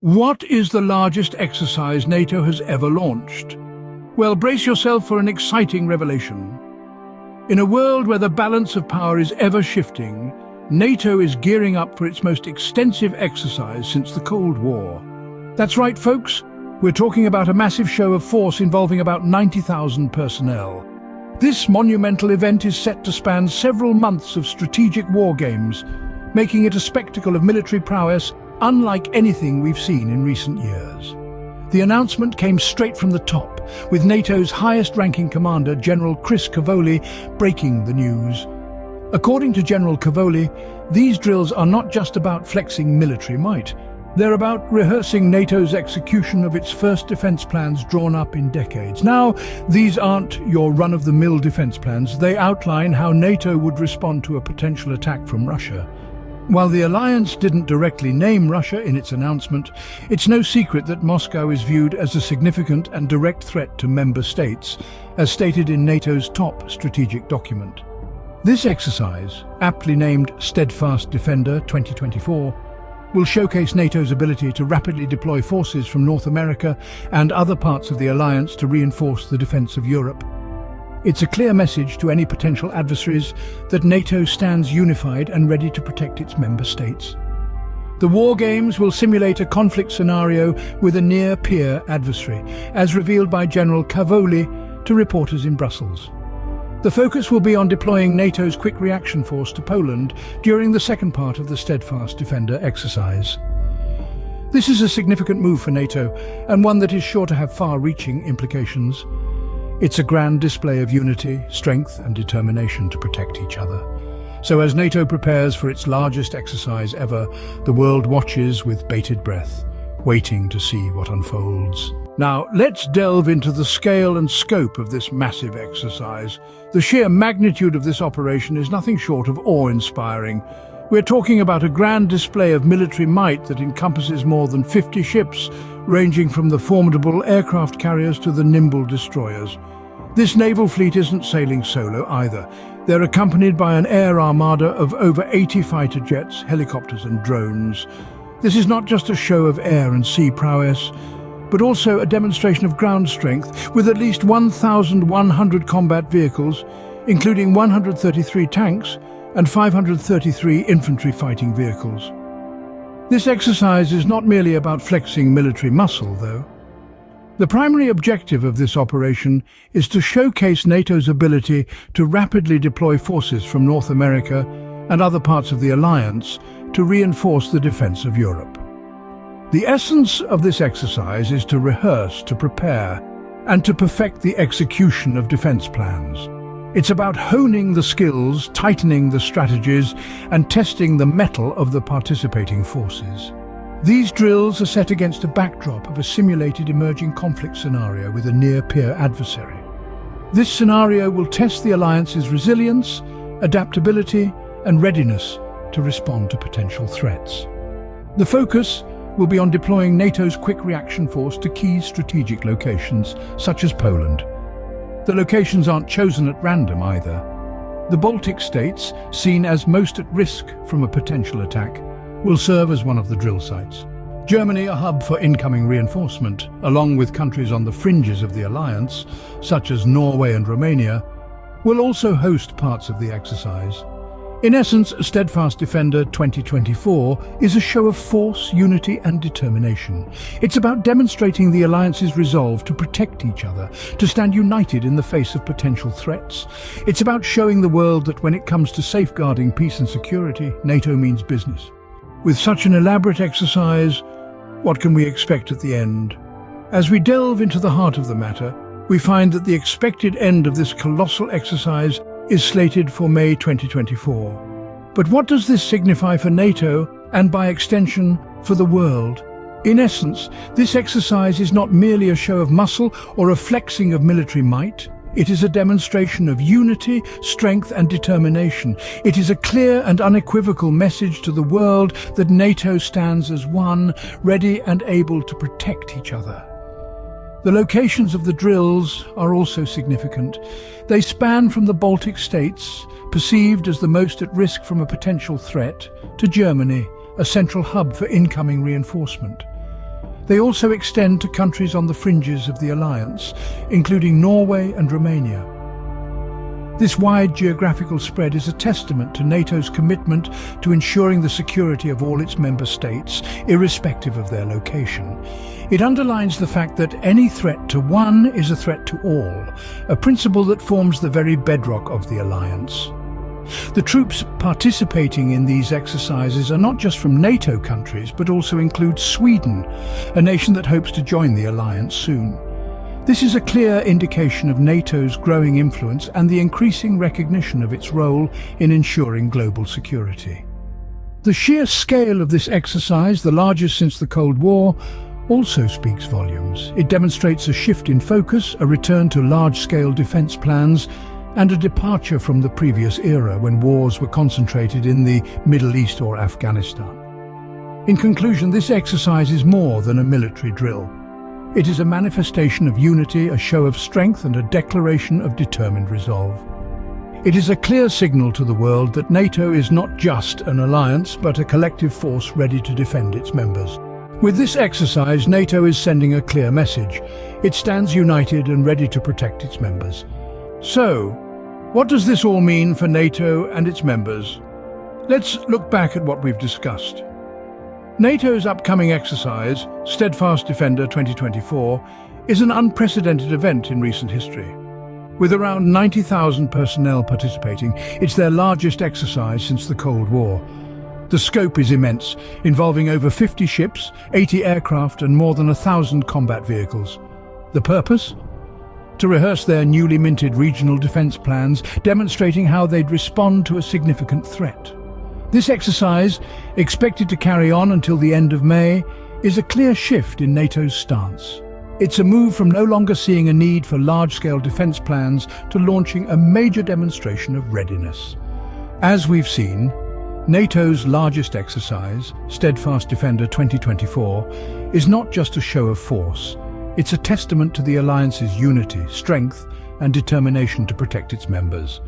What is the largest exercise NATO has ever launched? Well, brace yourself for an exciting revelation. In a world where the balance of power is ever shifting, NATO is gearing up for its most extensive exercise since the Cold War. That's right, folks. We're talking about a massive show of force involving about 90,000 personnel. This monumental event is set to span several months of strategic war games, making it a spectacle of military prowess unlike anything we've seen in recent years. The announcement came straight from the top, with NATO's highest-ranking commander, General Chris Cavoli, breaking the news. According to General Cavoli, these drills are not just about flexing military might. They're about rehearsing NATO's execution of its first defense plans drawn up in decades. Now, these aren't your run-of-the-mill defense plans. They outline how NATO would respond to a potential attack from Russia. While the alliance didn't directly name Russia in its announcement, it's no secret that Moscow is viewed as a significant and direct threat to member states, as stated in NATO's top strategic document. This exercise, aptly named Steadfast Defender 2024, will showcase NATO's ability to rapidly deploy forces from North America and other parts of the alliance to reinforce the defense of Europe. It's a clear message to any potential adversaries that NATO stands unified and ready to protect its member states. The war games will simulate a conflict scenario with a near-peer adversary, as revealed by General Cavoli to reporters in Brussels. The focus will be on deploying NATO's quick reaction force to Poland during the second part of the Steadfast Defender exercise. This is a significant move for NATO, and one that is sure to have far-reaching implications. It's a grand display of unity, strength and determination to protect each other. So as NATO prepares for its largest exercise ever, the world watches with bated breath, waiting to see what unfolds. Now, let's delve into the scale and scope of this massive exercise. The sheer magnitude of this operation is nothing short of awe-inspiring. We're talking about a grand display of military might that encompasses more than 50 ships, ranging from the formidable aircraft carriers to the nimble destroyers. This naval fleet isn't sailing solo either. They're accompanied by an air armada of over 80 fighter jets, helicopters and drones. This is not just a show of air and sea prowess, but also a demonstration of ground strength, with at least 1,100 combat vehicles, including 133 tanks and 533 infantry fighting vehicles. This exercise is not merely about flexing military muscle, though. The primary objective of this operation is to showcase NATO's ability to rapidly deploy forces from North America and other parts of the alliance to reinforce the defense of Europe. The essence of this exercise is to rehearse, to prepare, and to perfect the execution of defense plans. It's about honing the skills, tightening the strategies, and testing the mettle of the participating forces. These drills are set against a backdrop of a simulated emerging conflict scenario with a near-peer adversary. This scenario will test the alliance's resilience, adaptability, and readiness to respond to potential threats. The focus will be on deploying NATO's quick reaction force to key strategic locations, such as Poland. The locations aren't chosen at random either. The Baltic states, seen as most at risk from a potential attack, will serve as one of the drill sites. Germany, a hub for incoming reinforcement, along with countries on the fringes of the alliance, such as Norway and Romania, will also host parts of the exercise. In essence, Steadfast Defender 2024 is a show of force, unity and determination. It's about demonstrating the alliance's resolve to protect each other, to stand united in the face of potential threats. It's about showing the world that when it comes to safeguarding peace and security, NATO means business. With such an elaborate exercise, what can we expect at the end? As we delve into the heart of the matter, we find that the expected end of this colossal exercise is slated for May 2024. But what does this signify for NATO and, by extension, for the world? In essence, this exercise is not merely a show of muscle or a flexing of military might. It is a demonstration of unity, strength and determination. It is a clear and unequivocal message to the world that NATO stands as one, ready and able to protect each other. The locations of the drills are also significant. They span from the Baltic states, perceived as the most at risk from a potential threat, to Germany, a central hub for incoming reinforcement. They also extend to countries on the fringes of the alliance, including Norway and Romania. This wide geographical spread is a testament to NATO's commitment to ensuring the security of all its member states, irrespective of their location. It underlines the fact that any threat to one is a threat to all, a principle that forms the very bedrock of the alliance. The troops participating in these exercises are not just from NATO countries, but also include Sweden, a nation that hopes to join the alliance soon. This is a clear indication of NATO's growing influence and the increasing recognition of its role in ensuring global security. The sheer scale of this exercise, the largest since the Cold War, also speaks volumes. It demonstrates a shift in focus, a return to large-scale defense plans, and a departure from the previous era when wars were concentrated in the Middle East or Afghanistan. In conclusion, this exercise is more than a military drill. It is a manifestation of unity, a show of strength, and a declaration of determined resolve. It is a clear signal to the world that NATO is not just an alliance, but a collective force ready to defend its members. With this exercise, NATO is sending a clear message. It stands united and ready to protect its members. So, what does this all mean for NATO and its members? Let's look back at what we've discussed. NATO's upcoming exercise, Steadfast Defender 2024, is an unprecedented event in recent history. With around 90,000 personnel participating, it's their largest exercise since the Cold War. The scope is immense, involving over 50 ships, 80 aircraft, and more than 1,000 combat vehicles. The purpose? To rehearse their newly minted regional defense plans, demonstrating how they'd respond to a significant threat. This exercise, expected to carry on until the end of May, is a clear shift in NATO's stance. It's a move from no longer seeing a need for large-scale defense plans to launching a major demonstration of readiness. As we've seen, NATO's largest exercise, Steadfast Defender 2024, is not just a show of force. It's a testament to the alliance's unity, strength, and determination to protect its members.